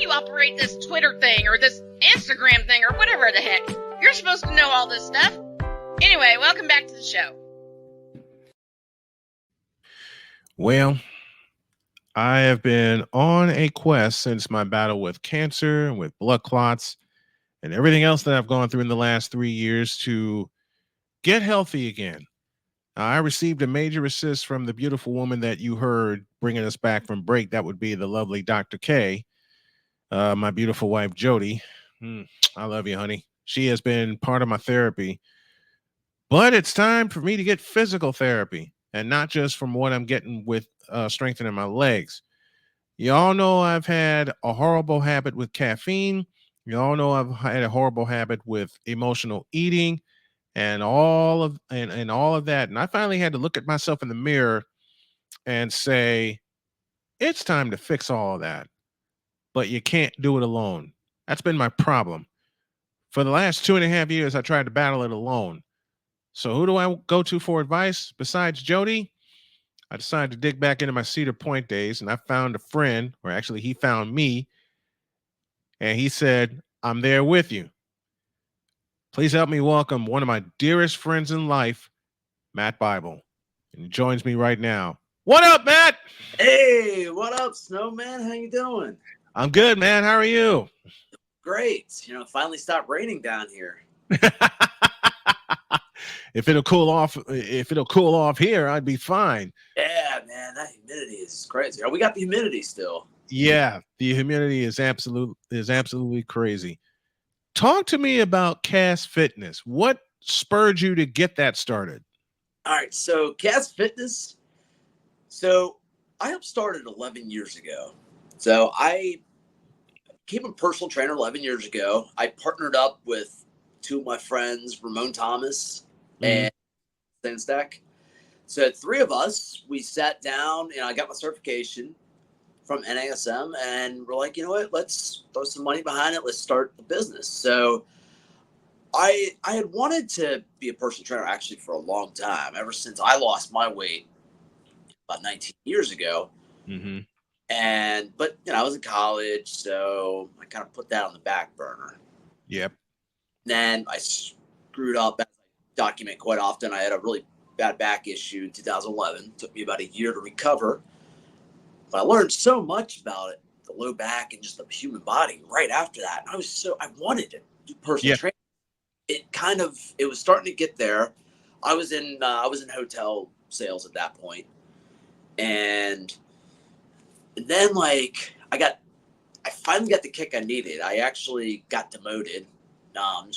you operate this Twitter thing or this Instagram thing or whatever the heck. You're supposed to know all this stuff. Anyway, welcome back to the show. Well, I have been on a quest since my battle with cancer and with blood clots and everything else that I've gone through in the last 3 years to get healthy again. I received a major assist from the beautiful woman that you heard bringing us back from break. That would be the lovely Dr. K, my beautiful wife, Jody. I love you, honey. She has been part of my therapy. But it's time for me to get physical therapy, and not just from what I'm getting with strengthening my legs. You all know I've had a horrible habit with caffeine. You all know I've had a horrible habit with emotional eating and all of that. And I finally had to look at myself in the mirror and say, it's time to fix all of that. But you can't do it alone. That's been my problem. For the last 2.5 years, I tried to battle it alone. So who do I go to for advice besides Jody? I decided to dig back into my Cedar Point days, and I found a friend, or actually he found me, and he said, I'm there with you. Please help me welcome one of my dearest friends in life, Matt Bible. And he joins me right now. What up, Matt? Hey, what up, Snowman? How you doing? I'm good, man. How are you? Great. Finally stopped raining down here. If it'll cool off here, I'd be fine. Yeah, man, that humidity is crazy. We got the humidity still. Yeah, the humidity is absolutely crazy. Talk to me about Cast Fitness. What spurred you to get that started? All right, so Cast Fitness. So I helped start it 11 years ago. So I became a personal trainer 11 years ago. I partnered up with two of my friends, Ramon Thomas and Stack. So 3 of us, we sat down and I got my certification from NASM, and we're like, you know what, let's throw some money behind it. Let's start the business. So I had wanted to be a personal trainer actually for a long time, ever since I lost my weight about 19 years ago. Mm-hmm. But I was in college, so I kind of put that on the back burner. Yep. Then I screwed up, as I document quite often. I had a really bad back issue in 2011. It took me about a year to recover. But I learned so much about it, the low back and just the human body right after that. I wanted to do personal training. It was starting to get there. I was in hotel sales at that point. And then I finally got the kick I needed. I actually got demoted.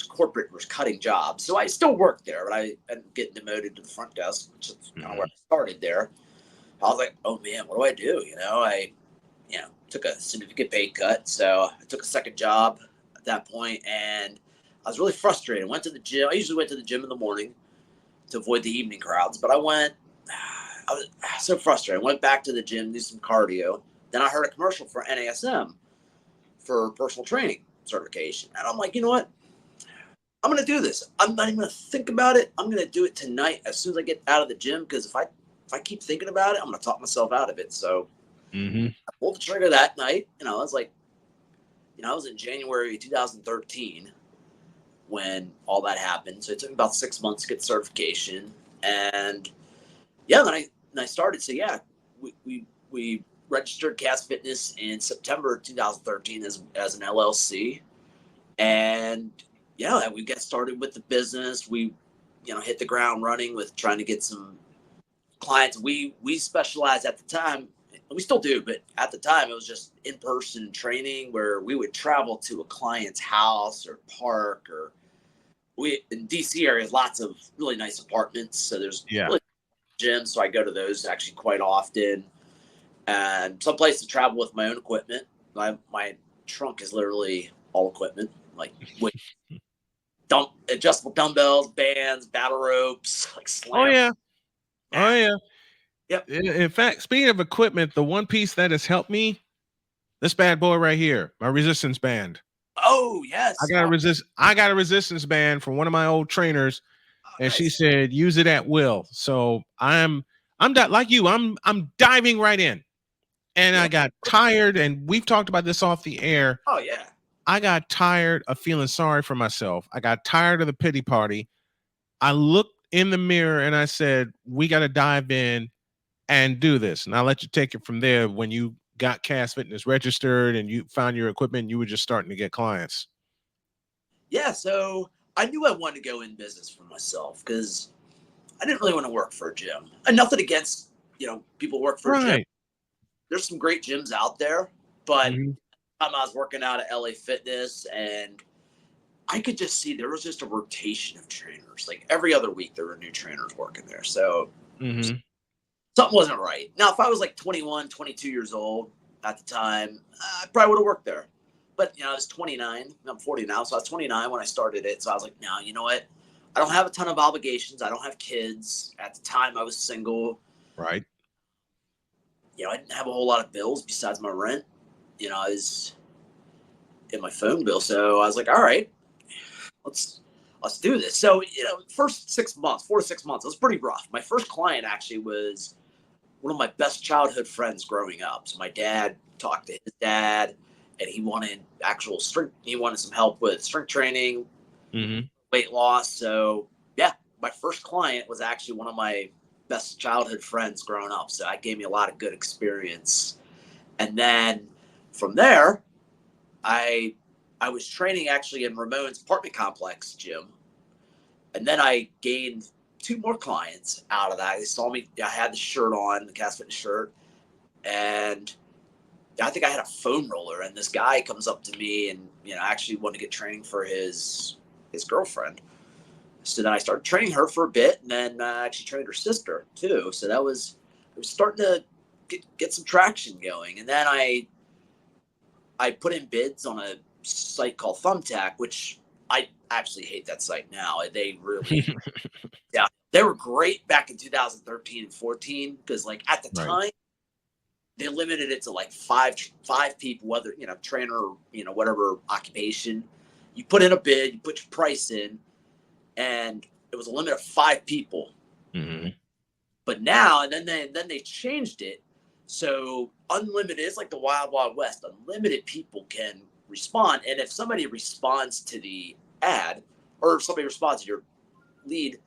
Corporate was cutting jobs. So I still worked there, but I ended up getting demoted to the front desk, which is kind of where I started there. I was like, oh man, what do I do? I took a significant pay cut. So I took a second job at that point, and I was really frustrated. I went to the gym. I usually went to the gym in the morning to avoid the evening crowds, but I was so frustrated. I went back to the gym, do some cardio. Then I heard a commercial for NASM for personal training certification. And I'm like, you know what? I'm going to do this. I'm not even going to think about it. I'm going to do it tonight as soon as I get out of the gym, because if I keep thinking about it, I'm going to talk myself out of it. So I pulled the trigger that night. I was like, I was in January 2013 when all that happened. So it took me about 6 months to get certification. And then I started. So we registered Cast Fitness in September 2013 as an LLC. And we got started with the business. We, hit the ground running with trying to get some clients. We specialized at the time, and we still do, but at the time it was just in-person training where we would travel to a client's house or park, or in DC area, lots of really nice apartments. So there's really gyms. So I go to those actually quite often, and some place to travel with my own equipment. My trunk is literally all equipment, like adjustable dumbbells, bands, battle ropes, like slam. Oh yeah. Yep. In fact, speaking of equipment, the one piece that has helped me, this bad boy right here, my resistance band. Oh yes. I got a resistance band from one of my old trainers, and she said use it at will. So I'm like you. I'm diving right in, And Yeah. I got tired, and we've talked about this off the air. Oh yeah. I got tired of feeling sorry for myself. I got tired of the pity party. I looked in the mirror and I said, we got to dive in and do this. And I'll let you take it from there. When you got Cast Fitness registered and you found your equipment, you were just starting to get clients. Yeah. So I knew I wanted to go in business for myself because I didn't really want to work for a gym. And nothing against, people work for a gym. Right. There's some great gyms out there, but Mm-hmm. I was working out at LA Fitness, and I could just see there was just a rotation of trainers. Like every other week, there were new trainers working there. So Mm-hmm. something wasn't right. Now, if I was like 21, 22 years old at the time, I probably would have worked there. But, I was 29. I'm 40 now. So I was 29 when I started it. So I was like, no, you know what? I don't have a ton of obligations. I don't have kids. At the time, I was single. Right. I didn't have a whole lot of bills besides my rent. I was in my phone bill. So I was like, all right, let's do this. So, first 6 months, 4 to 6 months, it was pretty rough. My first client actually was one of my best childhood friends growing up. So my dad talked to his dad, and he wanted actual strength. He wanted some help with strength training, Mm-hmm. weight loss. So yeah, my first client was actually one of my best childhood friends growing up. So that gave me a lot of good experience. And then from there, I I was training actually in Ramon's apartment complex gym, and then I gained two more clients out of that. They saw me. I had the shirt on, the Cast Fitness shirt, and I think I had a foam roller. And this guy comes up to me and actually wanted to get training for his girlfriend. So then I started training her for a bit, and then actually trained her sister too. So I was starting to get some traction going, and then I put in bids on a site called Thumbtack, which I actually hate that site now. They really, yeah, they were great back in 2013 and 14 because, like, at the Right. time, they limited it to like five people, whether trainer, whatever occupation. You put in a bid, you put your price in, and it was a limit of 5 people. Mm-hmm. But now, and then they changed it. So unlimited, it's like the Wild Wild West. Unlimited people can respond. And if somebody responds to the ad, or if somebody responds to your lead,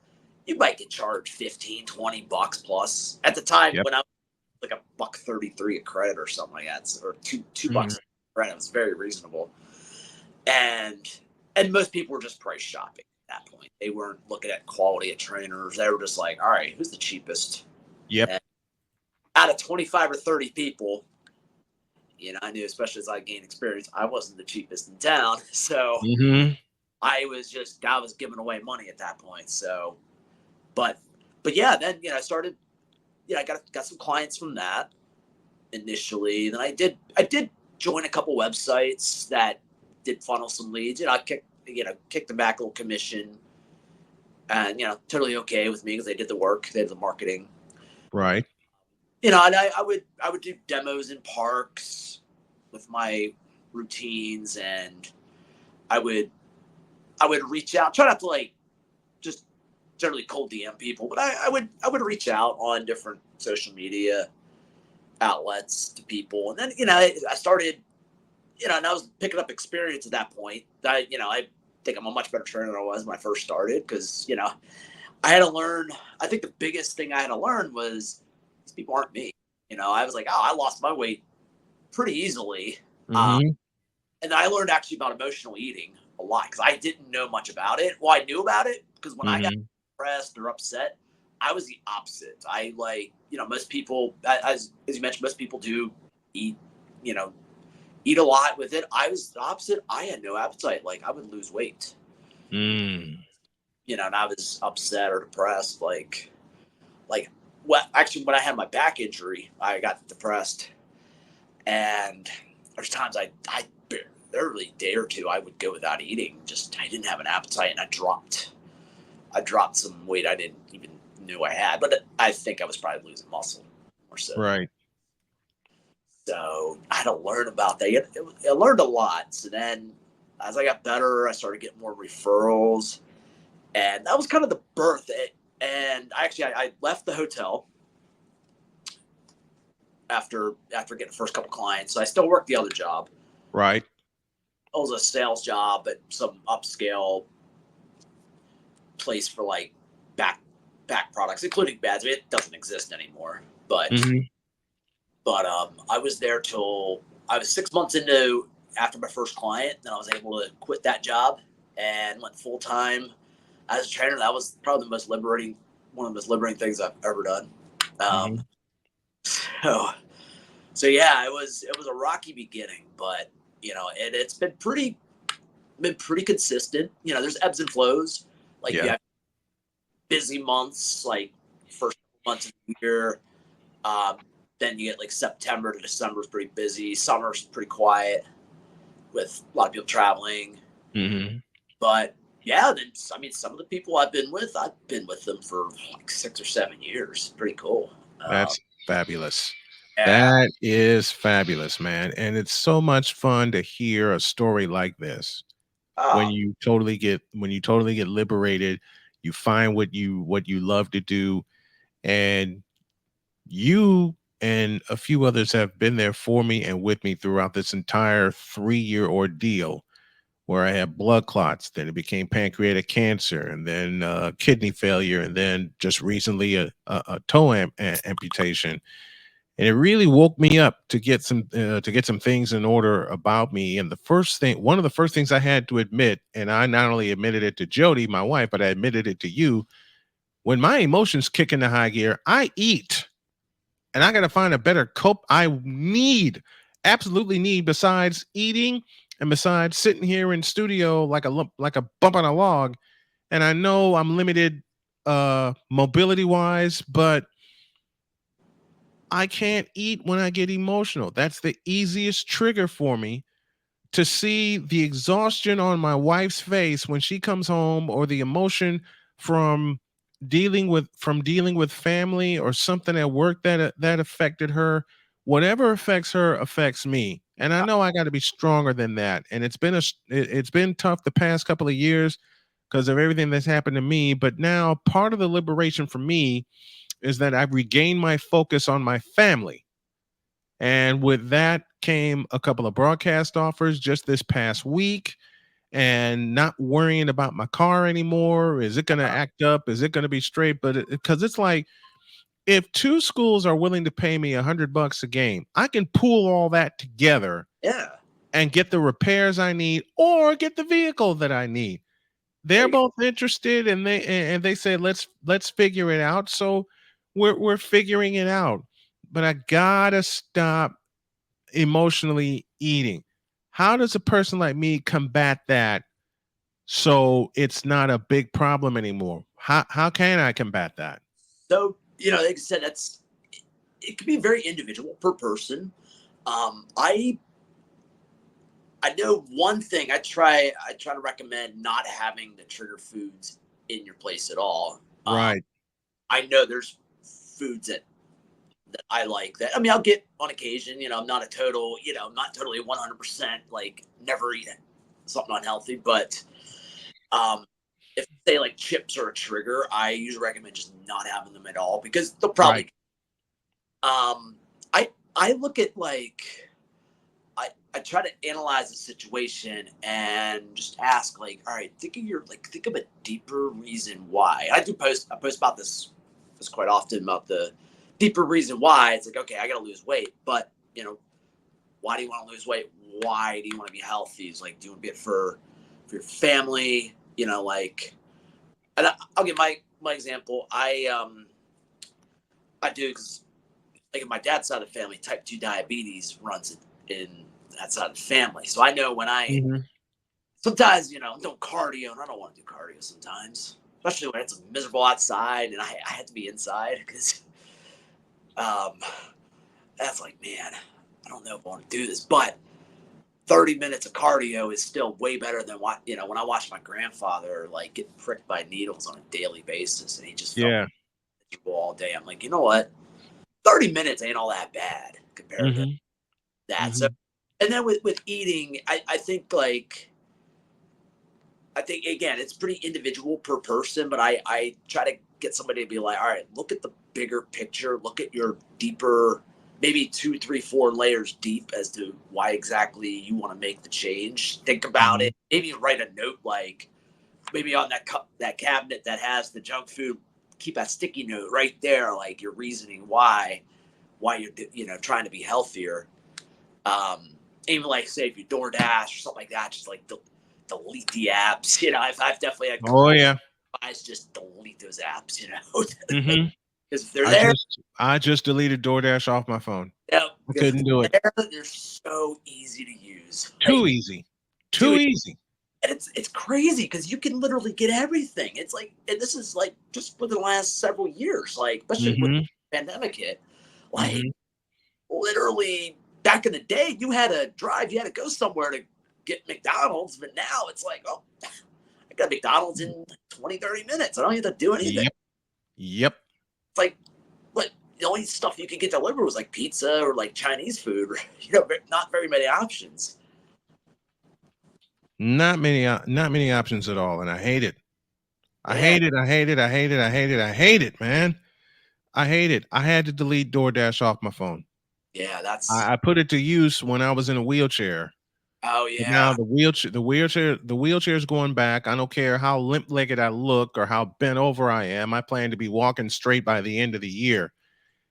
you might get charged 15, $20 plus. At the time Yep. when I was like $1.33 a credit or something like that, or two Mm-hmm. bucks a credit, it was very reasonable. And most people were just price shopping at that point. They weren't looking at quality of trainers. They were just like, all right, who's the cheapest? Yep. And out of 25 or 30 people, I knew, especially as I gained experience, I wasn't the cheapest in town. So Mm-hmm. I was giving away money at that point. So, but yeah, then, I started, I got some clients from that initially. Then I did join a couple websites that did funnel some leads. I kicked them back a little commission, and, totally okay with me because they did the work, they did the marketing. Right. And I would do demos in parks with my routines, and I would reach out, try not to like just generally cold DM people, but I would reach out on different social media outlets to people, and then I started, and I was picking up experience at that point. I think I'm a much better trainer than I was when I first started because I had to learn. I think the biggest thing I had to learn was these people aren't me. I was like, oh, I lost my weight pretty easily. Mm-hmm. And I learned actually about emotional eating a lot because I didn't know much about it. Well, I knew about it because when I got Mm-hmm. depressed or upset, I was the opposite. I most people, as you mentioned, most people do eat, eat a lot with it. I was the opposite. I had no appetite. Like I would lose weight, Mm. and I was upset or depressed. Well, actually, when I had my back injury, I got depressed, and there's times I literally a day or two I would go without eating. Just I didn't have an appetite, and I dropped some weight I didn't even knew I had. But I think I was probably losing muscle more so. Right. So I had to learn about that. I learned a lot. So then, as I got better, I started getting more referrals, and that was kind of the birth. And I left the hotel. after getting the first couple clients. So I still worked the other job. Right. It was a sales job at some upscale place for like back products, including beds. I mean, it doesn't exist anymore. But I was there till I was 6 months into after my first client. Then I was able to quit that job and went full time as a trainer. That was probably one of the most liberating things I've ever done. So yeah, it was a rocky beginning, but it's been pretty consistent. There's ebbs and flows. Like you have busy months, like first months of the year. Then you get like September to December is pretty busy. Summer's pretty quiet with a lot of people traveling. But yeah, then some of the people I've been with them for like 6 or 7 years. Pretty cool. That's fabulous. Yeah. That is fabulous, man. And it's so much fun to hear a story like this. When you totally get liberated, you find what you love to do, and you and a few others have been there for me and with me throughout this entire 3-year ordeal where I had blood clots, then it became pancreatic cancer, and then kidney failure, and then just recently a toe amputation. And it really woke me up to get some things in order about me. And one of the first things I had to admit, and I not only admitted it to Jody, my wife, but I admitted it to you. When my emotions kick into high gear, I eat, and I got to find a better cope. Absolutely need, besides eating and besides sitting here in studio like a bump on a log. And I know I'm limited mobility wise, but I can't eat when I get emotional. That's the easiest trigger for me, to see the exhaustion on my wife's face when she comes home, or the emotion from dealing with family or something at work that affected her. Whatever affects her affects me. And I know I got to be stronger than that. And it's been tough the past couple of years because of everything that's happened to me. But now part of the liberation for me is that I've regained my focus on my family. And with that came a couple of broadcast offers just this past week, and not worrying about my car anymore. Is it going to act up? Is it going to be straight? But because it's like, if 2 schools are willing to pay me $100 a game, I can pool all that together. Yeah. And get the repairs I need, or get the vehicle that I need. They're both interested, and they say let's figure it out. So we're figuring it out. But I gotta stop emotionally eating. How does a person like me combat that so it's not a big problem anymore? How can I combat that? So, like I said, it can be very individual per person. I know one thing I try to recommend not having the trigger foods in your place at all. Right. I know there's foods that I like that. I mean, I'll get on occasion, I'm not I'm not totally 100% like never eat something unhealthy, but if say like chips are a trigger, I usually recommend just not having them at all, because they'll probably I look at like I try to analyze the situation and just ask, like, all right, think of a deeper reason why. I post about this quite often, about the deeper reason why. It's like, okay, I got to lose weight, but why do you want to lose weight? Why do you want to be healthy? It's like, do you want to be it for your family? Like, and I'll give my example. I do, because like in my dad's side of the family, type 2 diabetes runs in that side of the family. So I know when I sometimes, don't cardio, and I don't want to do cardio sometimes, especially when it's miserable outside and I had to be inside, because that's like, man, I don't know if I want to do this, but 30 minutes of cardio is still way better than when I watched my grandfather like get pricked by needles on a daily basis, and he just felt miserable all day. I'm like, you know what? 30 minutes ain't all that bad compared to that. So, and then with eating, I think again, it's pretty individual per person, but I try to get somebody to be like, all right, look at the bigger picture, look at your deeper maybe 2, 3, 4 layers deep as to why exactly you want to make the change. Think about it. Maybe write a note, like maybe on that cabinet that has the junk food. Keep a sticky note right there, like your reasoning why you're trying to be healthier. Even like say if you DoorDash or something like that, just like delete the apps. I've definitely had guys just delete those apps. Because if they're there, I just deleted DoorDash off my phone. Yeah, I couldn't do it. They're so easy to use. Too easy. And it's crazy because you can literally get everything. It's like, and this is like just for the last several years, like especially when the pandemic hit, like literally back in the day, you had to drive, you had to go somewhere to get McDonald's, but now it's like, oh, I got McDonald's in 20, 30 minutes. I don't have to do anything. Yep. It's like, but the only stuff you could get delivered was like pizza or like Chinese food. Not very many options. Not many options at all, and I hate it. I hate it, man. I hate it. I had to delete DoorDash off my phone. Yeah, that's. I put it to use when I was in a wheelchair. Oh yeah. But now the wheelchair is going back. I don't care how limp-legged I look or how bent over I am. I plan to be walking straight by the end of the year,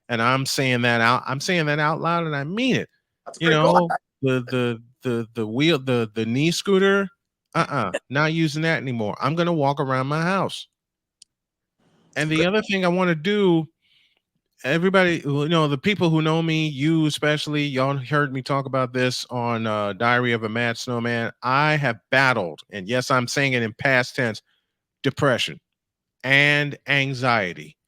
and I'm saying that out. I'm saying that out loud, and I mean it. That's a great goal. The knee scooter, not using that anymore. I'm gonna walk around my house. And the other thing I want to do, everybody, the people who know me, you especially, y'all heard me talk about this on Diary of a Mad Snowman. I have battled, and yes, I'm saying it in past tense, depression and anxiety.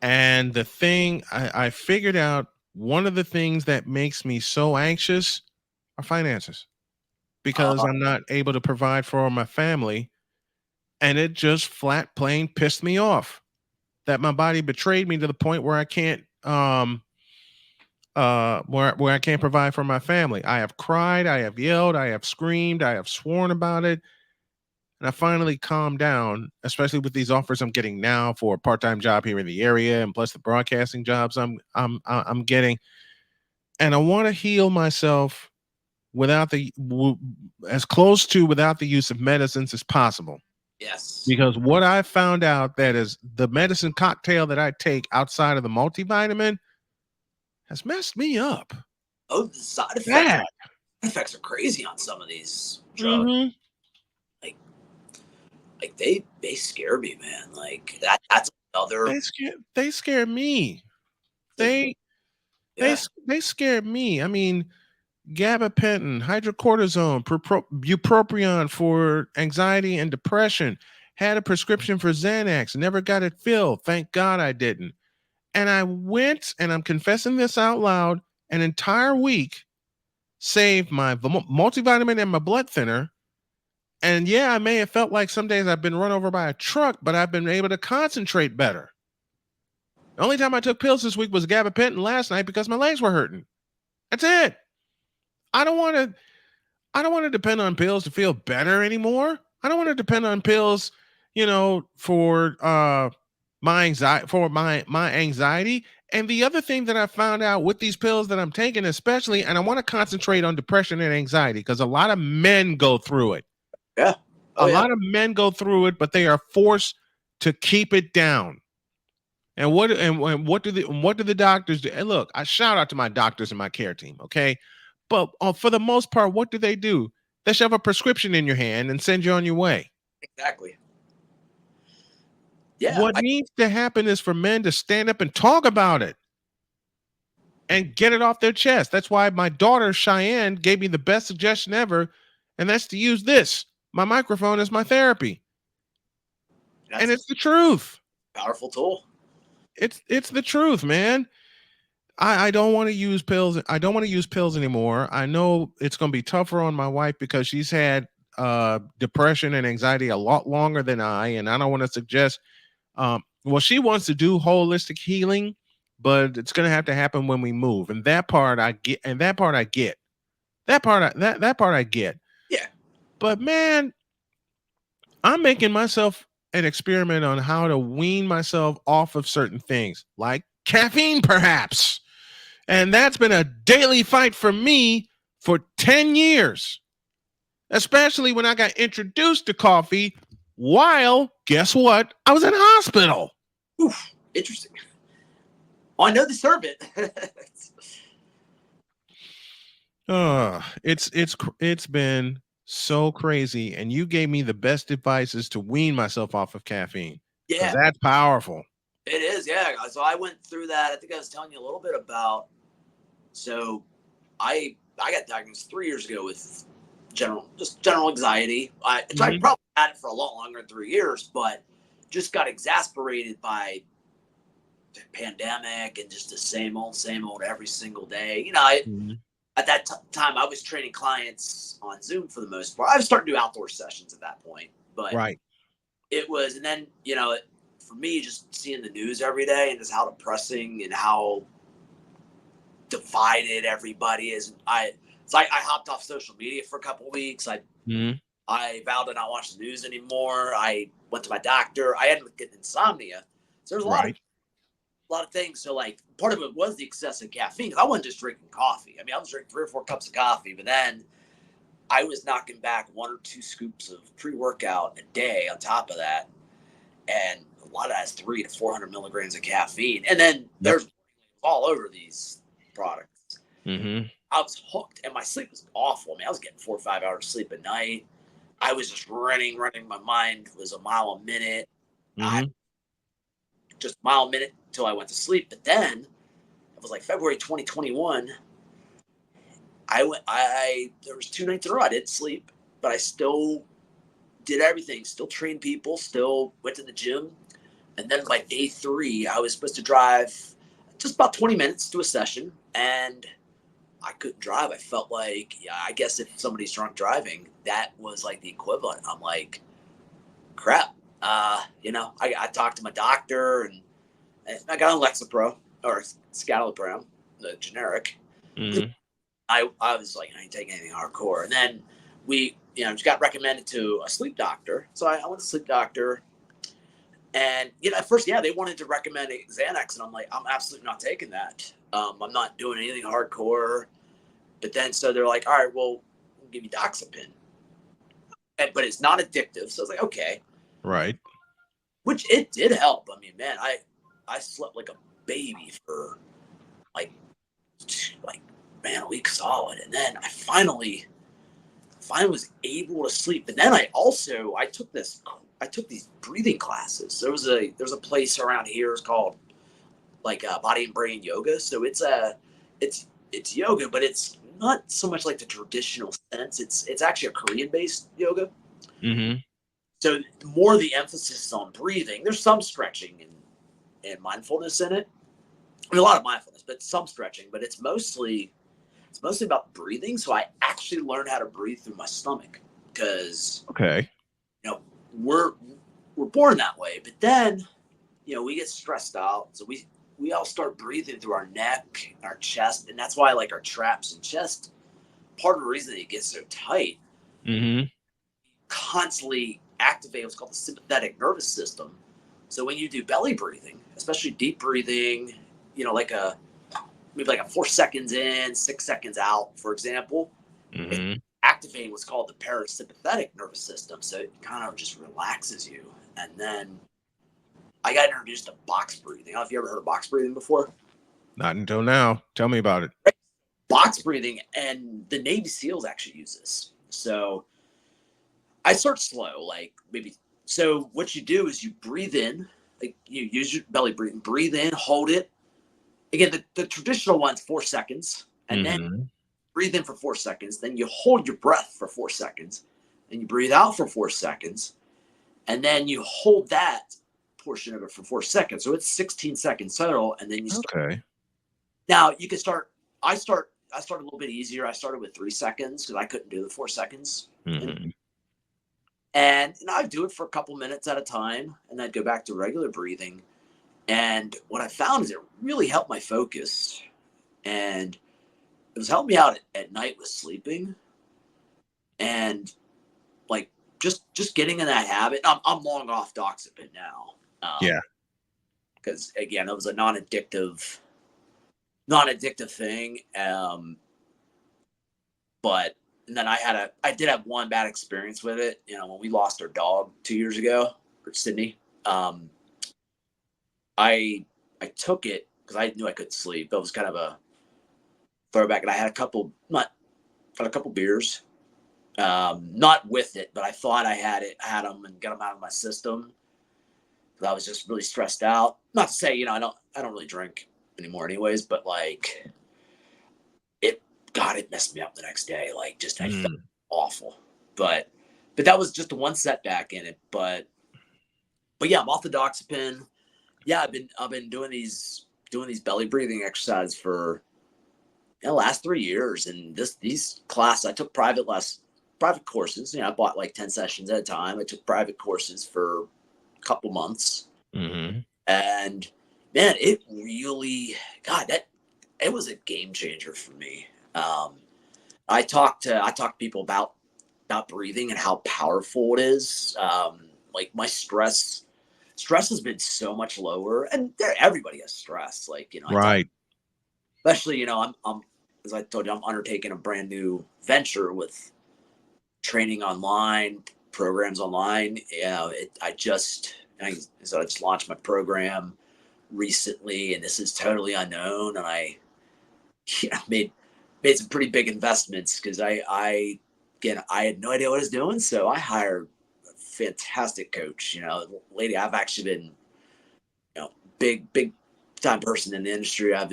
And the thing I figured out, one of the things that makes me so anxious are finances, because I'm not able to provide for my family. And it just flat plain pissed me off that my body betrayed me to the point where I can't where I can't provide for my family. I have cried, I have yelled, I have screamed, I have sworn about it. And I finally calmed down, especially with these offers I'm getting now for a part-time job here in the area, and plus the broadcasting jobs I'm getting. And I want to heal myself without the use of medicines as possible. Yes. Because what I found out that is the medicine cocktail that I take outside of the multivitamin has messed me up. Oh, the side effects are crazy on some of these drugs. Like they scare me, man. Like that's another. They scare me. They scare me. I mean, gabapentin, hydrocortisone, bupropion for anxiety and depression. Had a prescription for Xanax, never got it filled. Thank God I didn't. And I went, and I'm confessing this out loud, an entire week, saved my multivitamin and my blood thinner. And yeah, I may have felt like some days I've been run over by a truck, but I've been able to concentrate better. The only time I took pills this week was gabapentin last night because my legs were hurting. That's it. I don't want to depend on pills to feel better anymore. I don't want to depend on pills, for my anxiety. And the other thing that I found out with these pills that I'm taking, especially, and I want to concentrate on depression and anxiety because a lot of men go through it. Yeah. A lot of men go through it, but they are forced to keep it down. And what do the doctors do? And look, I shout out to my doctors and my care team, okay? But for the most part, what do? They shove a prescription in your hand and send you on your way. Exactly. Yeah. What needs to happen is for men to stand up and talk about it and get it off their chest. That's why my daughter Cheyenne gave me the best suggestion ever, and that's to use this. My microphone is my therapy. And it's the truth. Powerful tool. It's the truth, man. I don't want to use pills. I don't want to use pills anymore. I know it's going to be tougher on my wife because she's had depression and anxiety a lot longer than I, and I don't want to suggest. She wants to do holistic healing, but it's going to have to happen when we move, and that part I get. That part I get. Yeah. But man, I'm making myself an experiment on how to wean myself off of certain things, like caffeine, perhaps. And that's been a daily fight for me for 10 years, especially when I got introduced to coffee while, guess what? I was in hospital. Oof, interesting. Well, I know they serve it. It's been so crazy, and you gave me the best advices to wean myself off of caffeine, because Yeah, that's powerful. it is. Yeah. So I went through that. I think I was telling you a little bit about. So I got diagnosed 3 years ago with general anxiety. I Mhm. probably had it for a lot longer than 3 years, but just got exasperated by the pandemic and just the same old every single day. Mhm. At that time, I was training clients on Zoom for the most part. I was starting to do outdoor sessions at that point, but Right. it was, and then, for me, just seeing the news every day and just how depressing and how divided everybody is. I hopped off social media for a couple of weeks. Mhm. I vowed to not watch the news anymore. I went to my doctor. I ended up getting insomnia. So there's Right. a lot of things. So like part of it was the excessive caffeine. I wasn't just drinking coffee. I mean, I was drinking 3 or 4 cups of coffee, but then I was knocking back 1 or 2 scoops of pre-workout a day on top of that, and a lot of that is 300 to 400 milligrams of caffeine. And then Yep. there's all over these products. Mhm. I was hooked, and my sleep was awful. I mean, I was getting 4 or 5 hours sleep a night. I was just running. My mind was a mile a minute. I Mhm. just a mile a minute until I went to sleep. But then it was like February 2021. There was 2 nights in a row I didn't sleep, but I still did everything. Still trained people. Still went to the gym. And then by day 3, I was supposed to drive just about 20 minutes to a session, and I couldn't drive. I felt like, yeah, I guess if somebody's drunk driving, that was like the equivalent. I'm like, crap. I talked to my doctor, and I got on Lexapro or Scalopram, the generic. Mhm. I was like, I ain't taking anything hardcore. And then we, just got recommended to a sleep doctor. So I went to sleep doctor, and at first, yeah, they wanted to recommend Xanax, and I'm like, I'm absolutely not taking that. I'm not doing anything hardcore. But then, so they're like, all right, well, we'll give you Doxepin, but it's not addictive. So I was like, okay, Right. which it did help. I mean, man, I slept like a baby for like like man a week solid, and then I finally was able to sleep. And then I took these breathing classes. There's a place around here. It's called like Body and Brain Yoga. So it's yoga, but it's not so much like the traditional sense. It's actually a Korean based yoga. Mhm. So more the emphasis is on breathing. There's some stretching and mindfulness in it. I mean, a lot of mindfulness, but some stretching. But it's mostly about breathing. So I actually learned how to breathe through my stomach, because Okay. you know we're we're born that way. But then we get stressed out, so we all start breathing through our neck, our chest, and that's why like our traps and chest. Part of the reason it gets so tight, Mhm. constantly activate what's called the sympathetic nervous system. So when you do belly breathing, especially deep breathing, like maybe like a 4 seconds in, 6 seconds out, for example, it's Mhm. activating what's called the parasympathetic nervous system. So it kind of just relaxes you. And then I got introduced to box breathing. I don't know if you ever heard of box breathing before. Not until now. Tell me about it. Box breathing, and the Navy SEALs actually use this. So I start slow, like maybe. So what you do is you breathe in, like you use your belly breathing, breathe in, hold it. Again, the traditional one's 4 seconds, and then Mhm. breathe in for 4 seconds. Then you hold your breath for 4 seconds, and you breathe out for 4 seconds, and then you hold that portion of it for 4 seconds. So it's 16 seconds total, and then you start. Okay. Now you can start. I started a little bit easier. I started with 3 seconds because I couldn't do the 4 seconds. Mhm. And I'd do it for a couple minutes at a time, and I'd go back to regular breathing. And what I found is it really helped my focus, and it was helping me out at night with sleeping, and like just getting in that habit. I'm long off Doxepin now, Yeah. because again, it was a non-addictive non-addictive thing. But and then I did have one bad experience with it. When we lost our dog 2 years ago, or Sydney. I took it because I knew I couldn't sleep. That was kind of a throwback, and I had a couple beers, not with it, but I thought I had them and got them out of my system. I was just really stressed out. Not to say, I don't really drink anymore, anyways, but like it messed me up the next day. Like, just I felt awful. But that was just one setback in it. But yeah, I'm off the doxepin. Yeah, I've been doing these belly breathing exercises for the last 3 years, and these classes I took private courses. I bought like 10 sessions at a time. I took private courses for a couple months, and man, it really, it was a game changer for me. I talk to people about breathing and how powerful it is. Like, my stress has been so much lower, and everybody has stress. Like, Right. Especially, I'm as I told you, I'm undertaking a brand new venture with training online, programs online. I just launched my program recently, and this is totally unknown. And I made some pretty big investments because I had no idea what I was doing. So I hired a fantastic coach, lady I've actually been, big time person in the industry. I've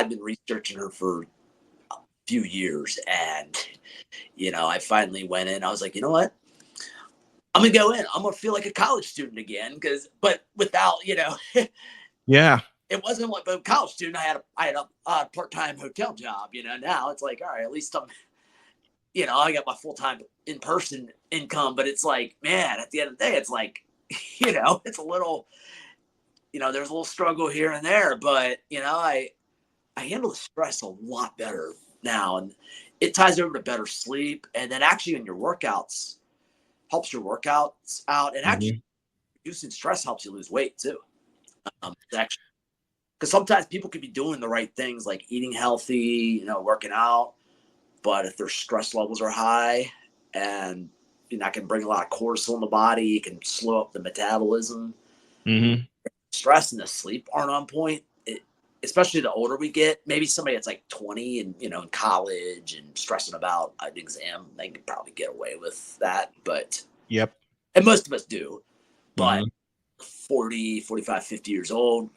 been researching her for a few years, and I finally went in. I was like, you know what? I'm gonna go in. I'm gonna feel like a college student again, but without, Yeah. It wasn't like a college student. I had a part-time hotel job. Now it's like, all right, at least I'm, I got my full-time in-person income. But it's like, man, at the end of the day, it's like, it's a little, there's a little struggle here and there, but I handle the stress a lot better now, and it ties over to better sleep, and then actually in your workouts helps your workouts out, and actually reducing stress helps you lose weight too. Actually, because sometimes people could be doing the right things like eating healthy, working out, but if their stress levels are high, and that can bring a lot of cortisol in the body, it can slow up the metabolism. Stress and the sleep aren't on point. Especially the older we get, maybe somebody that's like 20 and, in college and stressing about an exam, they can probably get away with that. But and most of us do, but 40, 45, 50 years old,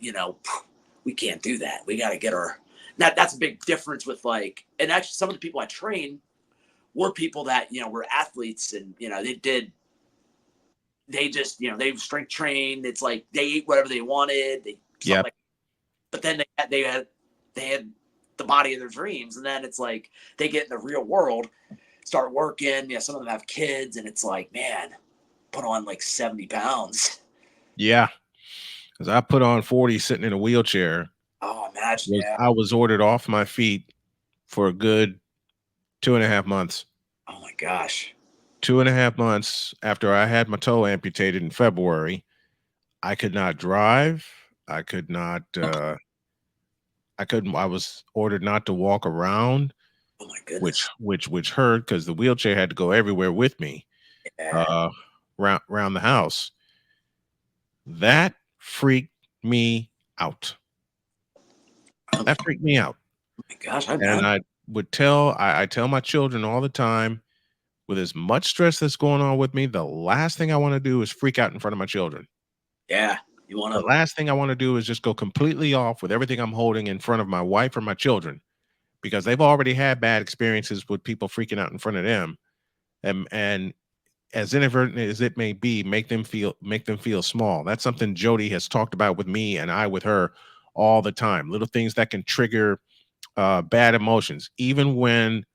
we can't do that. We got to get that's a big difference with and actually some of the people I train were people that, were athletes, and, they just, they strength trained. It's like they ate whatever they wanted. But then they had the body of their dreams, and then it's like they get in the real world, start working. Some of them have kids, and it's like, man, put on like 70 pounds. Yeah, because I put on 40 sitting in a wheelchair. Oh, imagine! I was ordered off my feet for a good 2.5 months. Oh my gosh! 2.5 months after I had my toe amputated in February, I could not drive. I could not. I couldn't. I was ordered not to walk around. Oh my goodness! Which hurt because the wheelchair had to go everywhere with me, around the house. That freaked me out. That freaked me out. Oh my gosh! And I would I tell my children all the time, with as much stress that's going on with me, the last thing I want to do is freak out in front of my children. Yeah. The last thing I want to do is just go completely off with everything I'm holding in front of my wife or my children, because they've already had bad experiences with people freaking out in front of them. And as inadvertent as it may be, make them feel small. That's something Jody has talked about with me, and I with her all the time. Little things that can trigger bad emotions, even when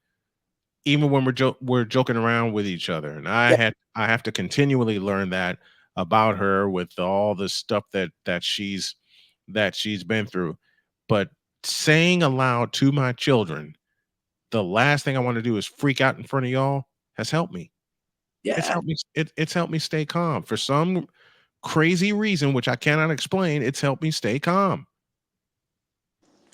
we're joking around with each other. And I have to continually learn that about her with all the stuff that she's been through. But saying aloud to my children, the last thing I want to do is freak out in front of y'all, has helped me. Yeah. It's helped me stay calm for some crazy reason, which I cannot explain. It's helped me stay calm.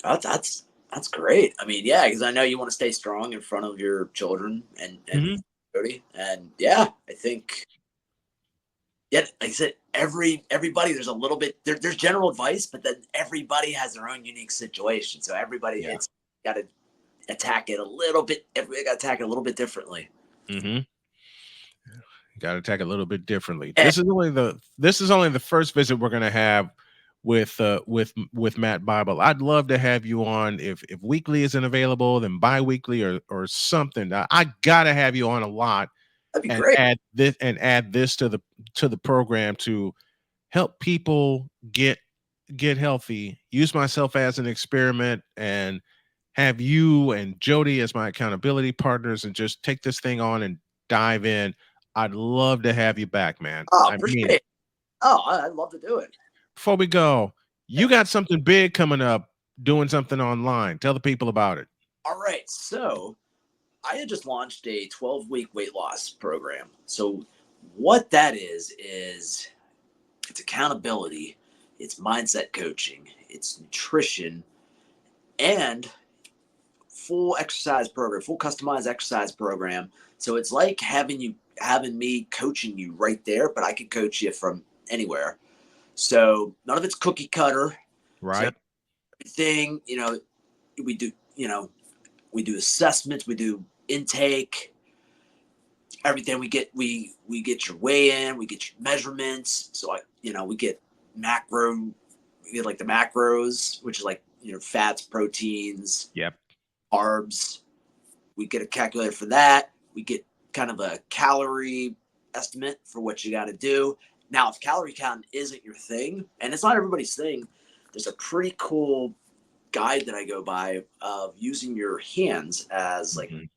That's great. I mean, yeah, because I know you want to stay strong in front of your children and Mhm. Cody. And yeah, I think yeah, like I said, everybody there's a little bit there's general advice, but then everybody has their own unique situation. So everybody Yeah. it's got to attack it a little bit. Everybody got to attack it a little bit differently. Mhm. Got to attack a little bit differently. And, This is only the first visit we're going to have with Matt Bible. I'd love to have you on if weekly isn't available, then biweekly or something. I got to have you on a lot that'd be and great. add this to the program to help people get healthy. Use myself as an experiment and have you and Jody as my accountability partners and just take this thing on and dive in. I'd love to have you back, man. Oh, I appreciate mean it. it. Oh, I'd love to do it. Before we go, you got something big coming up, doing something online. Tell the people about it. All right. So I had just launched a 12-week weight loss program. So what that is it's accountability, it's mindset coaching, it's nutrition, and full exercise program, full customized exercise program. So it's like having me coaching you right there, but I can coach you from anywhere. So none of it's cookie cutter. So Right? everything, we do, we do assessments, we do intake, everything we get your weigh in, we get your measurements. So we get we get like the macros, which is like, fats, proteins, Yep. carbs. We get a calculator for that. We get kind of a calorie estimate for what you got to do. Now, if calorie count isn't your thing, and it's not everybody's thing, there's a pretty cool guide that I go by of using your hands as like Mhm.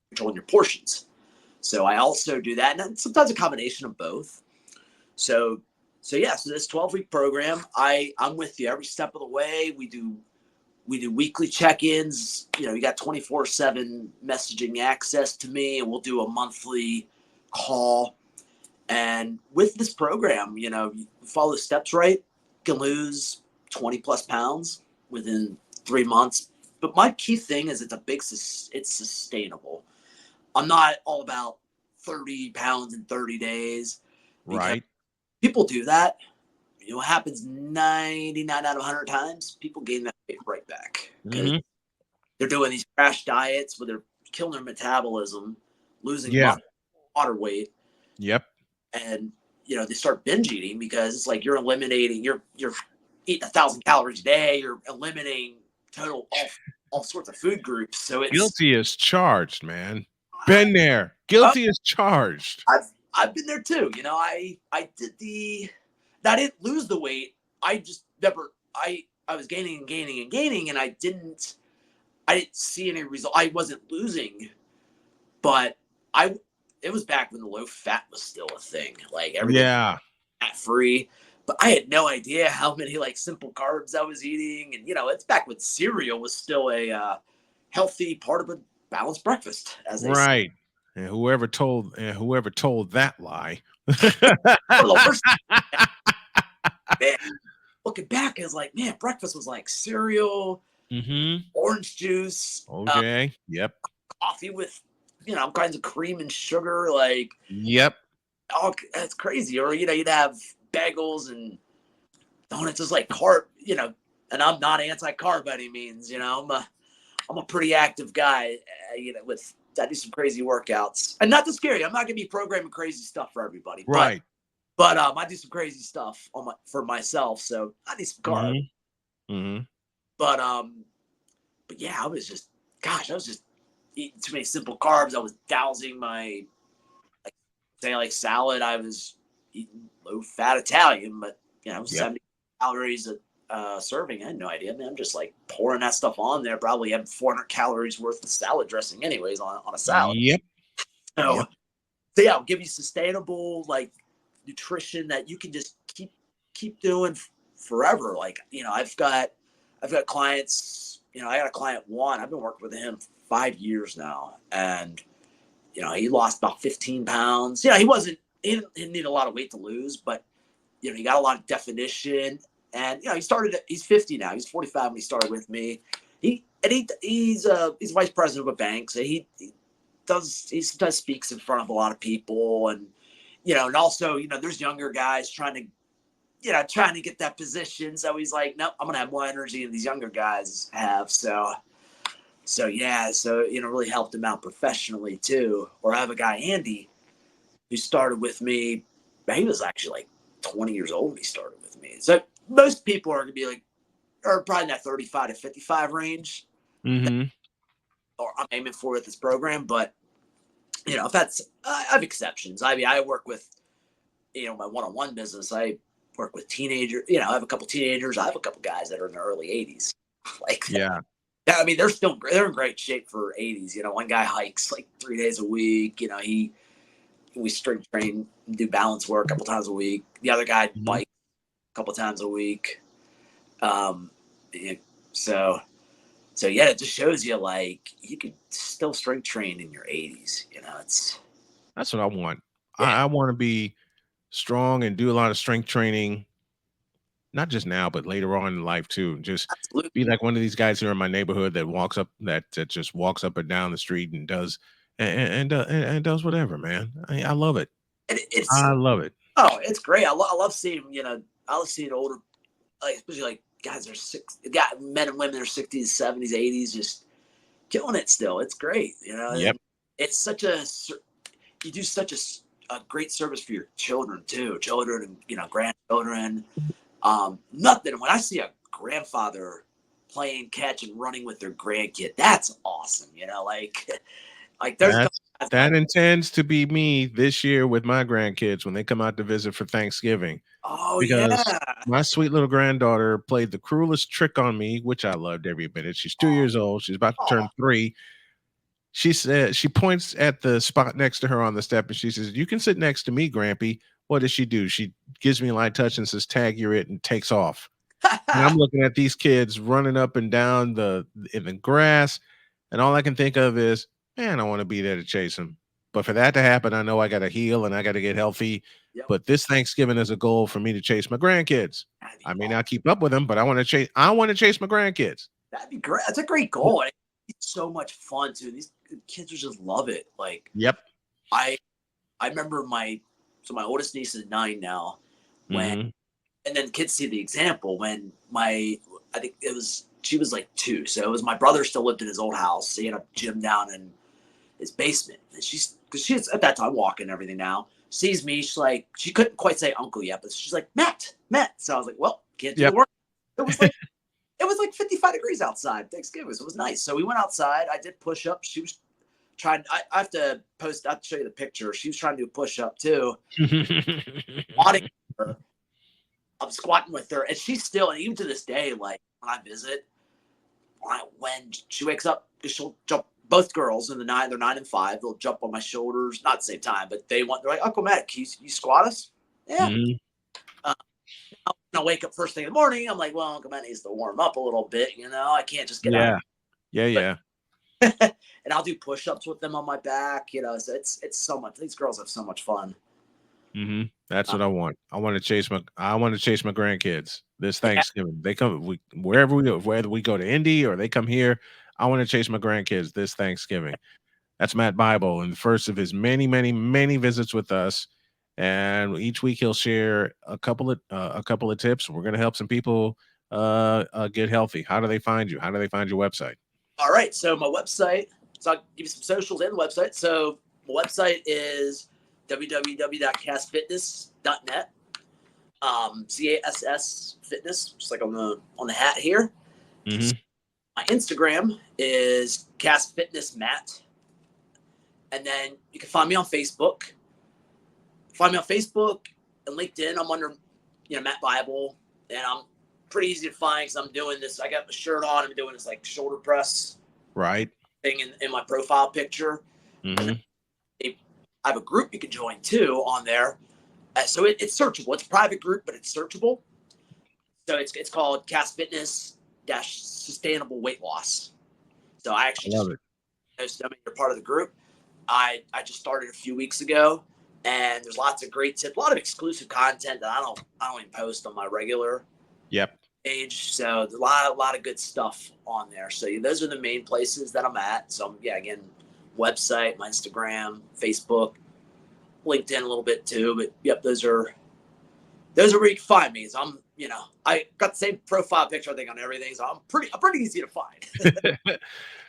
controlling your portions. So I also do that, and sometimes a combination of both. So, so this 12-week program, I'm with you every step of the way. We do weekly check-ins. You got 24/7 messaging access to me, and we'll do a monthly call. And with this program, you follow the steps right, you can lose 20 plus pounds within 3 months. But my key thing is it's sustainable. I'm not all about 30 pounds in 30 days because Right. people do that. What happens 99 out of 100 times? People gain that weight right back because Mhm. they're doing these crash diets where they're killing their metabolism, losing Yeah. water weight, Yep. and they start binge eating because it's like you're eating 1,000 calories a day, you're eliminating total all sorts of food groups. So it's Guilty as charged, man. Been there. Guilty as charged. I've been there too. I did I didn't lose the weight. I just never I was gaining and gaining and gaining, and I didn't see any result. I wasn't losing, but I it was back when the low fat was still a thing. Like everything Yeah. fat free. But I had no idea how many like simple carbs I was eating, and it's back when cereal was still a healthy part of a balanced breakfast, as they say. Right. And whoever told that lie. One of the worst. Man, looking back, I was like, man, breakfast was like cereal, Mhm. orange juice, OJ. Yep. coffee with all kinds of cream and sugar. Like, Yep. oh, that's crazy. Or you'd have bagels and donuts as like carb. And I'm not anti-carb by any means. I'm a pretty active guy. With I do some crazy workouts, and not to scare you. I'm not gonna be programming crazy stuff for everybody, but Right. I do some crazy stuff for myself. So I need some carbs. Mhm. Mhm. But yeah, I was just eating too many simple carbs. I was dousing my like salad. I was eating low fat Italian, but Yep. 70 calories a serving. I had no idea, man. I'm just like pouring that stuff on there. Probably had 400 calories worth of salad dressing, anyways, on a salad. Yep. So, Yep. so yeah, I'll give you sustainable like nutrition that you can just keep doing forever. Like I've got clients. I got a client one. I've been working with him 5 years now, and he lost about 15 pounds. He didn't need a lot of weight to lose, but he got a lot of definition, And he started. He's 50 now. He's 45 when he started with me. He's vice president of a bank, so he sometimes speaks in front of a lot of people, and and also there's younger guys trying to get that position. So he's like, nope, I'm gonna have more energy than these younger guys have. So really helped him out professionally too. Or I have a guy, Andy, who started with me. He was actually like 20 years old when he started with me. So most people are gonna be like, or probably in that 35 to 55 range. Mm-hmm. Or I'm aiming for with this program, but if that's, I have exceptions. I mean, I work with, my one-on-one business. I work with teenagers. I have a couple teenagers. I have a couple guys that are in their early 80s. Like, Yeah. I mean, they're in great shape for 80s. One guy hikes like 3 days a week. We strength train, do balance work a couple times a week. The other guy bikes a couple times a week. So yeah, it just shows you like you could still strength train in your 80s. That's what I want. Yeah. I want to be strong and do a lot of strength training, not just now, but later on in life too. Just Absolutely. be like one of these guys here in my neighborhood that just walks up and down the street and does and does whatever, man. I love it. I love it. Oh, it's great. I love seeing I love seeing older, like especially like guys that are men and women that are 60s, 70s, 80s, just killing it still. It's great, Yep. And it's you do such a great service for your children too, children and grandchildren. Nothing when I see a grandfather playing catch and running with their grandkid, that's awesome. Like there's That intends to be me this year with my grandkids when they come out to visit for Thanksgiving. Oh Because yeah. my sweet little granddaughter played the cruelest trick on me, which I loved every minute. She's 2 years old. She's about to turn 3. She said, she points at the spot next to her on the step and she says, "You can sit next to me, Grampy." What does she do? She gives me a light touch and says, "Tag, you're it," and takes off. And I'm looking at these kids running up and down in the grass, and all I can think of is, man, I want to be there to chase them. But for that to happen, I know I got to heal and I got to get healthy. Yep. But this Thanksgiving is a goal for me to chase my grandkids. I may awesome. not keep up with them, but I want to chase. I want to chase my grandkids. That'd be great. That's a great goal. It's so much fun too. These kids will just love it. Like, yep. I remember my oldest niece is 9 now. And then kids see the example when she was like 2. So it was my brother still lived in his old house. He had a gym down in his basement. And she's at that time walking and everything now. Sees me, she's like, she couldn't quite say uncle yet, but she's like, Matt. So I was like, well, can't do the work. It was like 55 degrees outside Thanksgiving. So it was nice. So we went outside. I did push-ups. She was trying. I have to show you the picture. She was trying to do a push-up too. Her. I'm squatting with her, and she's still, and even to this day, like when I visit, when she wakes up, she'll jump. Both girls they're 9 and 5. They'll jump on my shoulders, not at the same time, but they're like, Uncle Matt, can you squat us? Yeah. I'll wake up first thing in the morning. I'm like, well, Uncle Matt needs to warm up a little bit. I can't just get out. Yeah. And I'll do push-ups with them on my back. So it's so much. These girls have so much fun. That's what I want. I want to chase my grandkids this Thanksgiving. They come wherever we go, whether we go to Indy or they come here. I want to chase my grandkids this Thanksgiving. That's Matt Bible, and the first of his many, many, many visits with us. And each week he'll share a couple of tips. We're going to help some people get healthy. How do they find you? How do they find your website? All right. So my website. So I'll give you some socials and the website. So my website is www.cassfitness.net. CASS Fitness, just like on the hat here. My Instagram is Cass Fitness Matt. And then you can find me on Facebook. Find me on Facebook and LinkedIn. I'm under, Matt Bible, and I'm pretty easy to find because I'm doing this. I got the shirt on. I'm doing this like shoulder press thing in my profile picture. I have a group you can join too on there. So it's searchable. It's a private group, but it's searchable. So it's called Cass Fitness Sustainable Weight Loss. So I actually love it. You're part of the group. I just started a few weeks ago, and there's lots of great tips, a lot of exclusive content that I don't even post on my regular. Yep. Page. So a lot of good stuff on there. So those are the main places that I'm at. So yeah, again, website, my Instagram, Facebook, LinkedIn a little bit too. But yep, those are where you can find me. So I'm, I got the same profile picture I think on everything. So I'm pretty easy to find.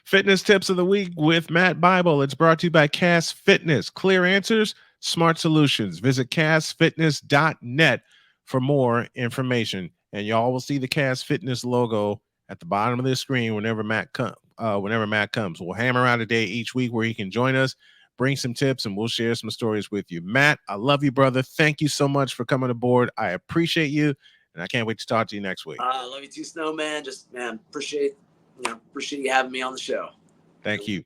Fitness tips of the week with Matt Bible. It's brought to you by Cass Fitness. Clear answers, smart solutions. Visit cassfitness.net for more information. And y'all will see the Cass Fitness logo at the bottom of the screen whenever Matt comes. We'll hammer out a day each week where he can join us, bring some tips, and we'll share some stories with you. Matt, I love you, brother. Thank you so much for coming aboard. I appreciate you, and I can't wait to talk to you next week. I love you too, Snowman. Just, man, appreciate you having me on the show. Thank you.